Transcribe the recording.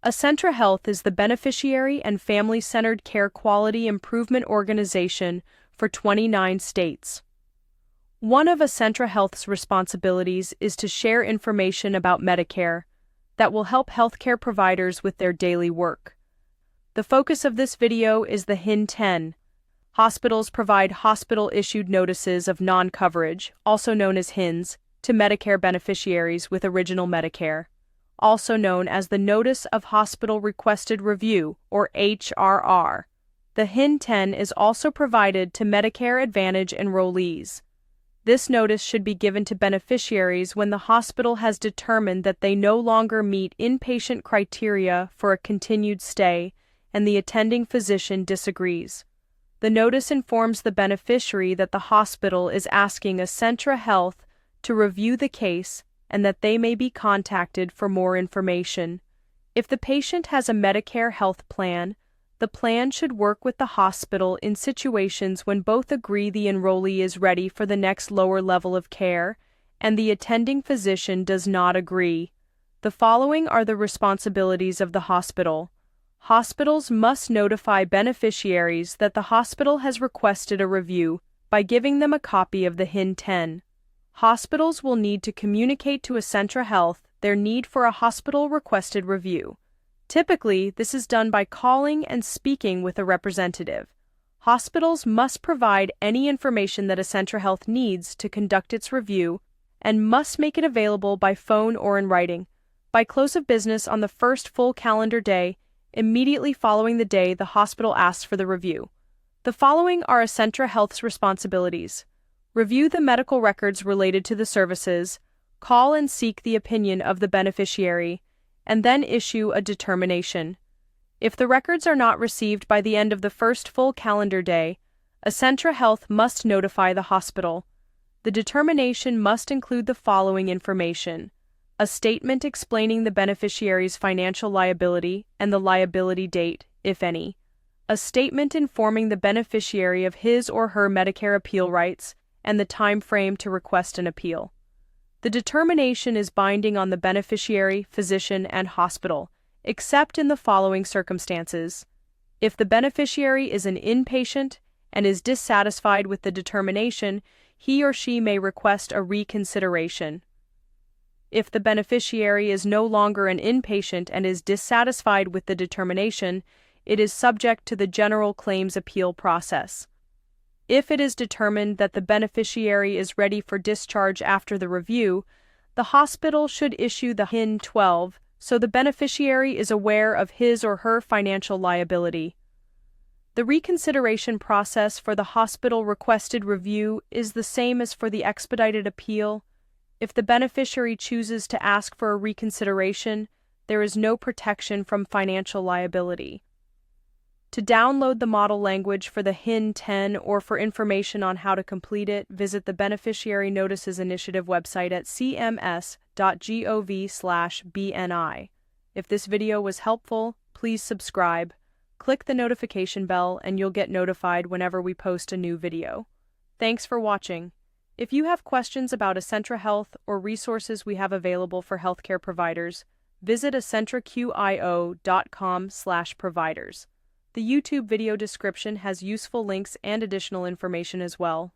Acentra Health is the beneficiary and family-centered care quality improvement organization for 29 states. One of Acentra Health's responsibilities is to share information about Medicare that will help healthcare providers with their daily work. The focus of this video is the HIN-10. Hospitals provide hospital-issued notices of non-coverage, also known as HINs, to Medicare beneficiaries with Original Medicare, also known as the Notice of Hospital Requested Review, or HRR. The HIN-10 is also provided to Medicare Advantage enrollees. This notice should be given to beneficiaries when the hospital has determined that they no longer meet inpatient criteria for a continued stay and the attending physician disagrees. The notice informs the beneficiary that the hospital is asking Acentra Health to review the case and that they may be contacted for more information. If the patient has a Medicare health plan, the plan should work with the hospital in situations when both agree the enrollee is ready for the next lower level of care and the attending physician does not agree. The following are the responsibilities of the hospital. Hospitals must notify beneficiaries that the hospital has requested a review by giving them a copy of the HIN-10. Hospitals will need to communicate to Acentra Health their need for a hospital-requested review. Typically, this is done by calling and speaking with a representative. Hospitals must provide any information that Acentra Health needs to conduct its review and must make it available by phone or in writing, by close of business on the first full calendar day, immediately following the day the hospital asks for the review. The following are Acentra Health's responsibilities. Review the medical records related to the services, call and seek the opinion of the beneficiary, and then issue a determination. If the records are not received by the end of the first full calendar day, Acentra Health must notify the hospital. The determination must include the following information: a statement explaining the beneficiary's financial liability and the liability date, if any, a statement informing the beneficiary of his or her Medicare appeal rights, and the time frame to request an appeal. The determination is binding on the beneficiary, physician, and hospital, except in the following circumstances. If the beneficiary is an inpatient and is dissatisfied with the determination, he or she may request a reconsideration. If the beneficiary is no longer an inpatient and is dissatisfied with the determination, it is subject to the general claims appeal process. If it is determined that the beneficiary is ready for discharge after the review, the hospital should issue the HIN-12 so the beneficiary is aware of his or her financial liability. The reconsideration process for the hospital-requested review is the same as for the expedited appeal. If the beneficiary chooses to ask for a reconsideration, there is no protection from financial liability. To download the model language for the HIN-10 or for information on how to complete it, visit the Beneficiary Notices Initiative website at cms.gov/BNI. If this video was helpful, please subscribe. Click the notification bell and you'll get notified whenever we post a new video. Thanks for watching. If you have questions about Acentra Health or resources we have available for healthcare providers, visit acentraqio.com/providers. The YouTube video description has useful links and additional information as well.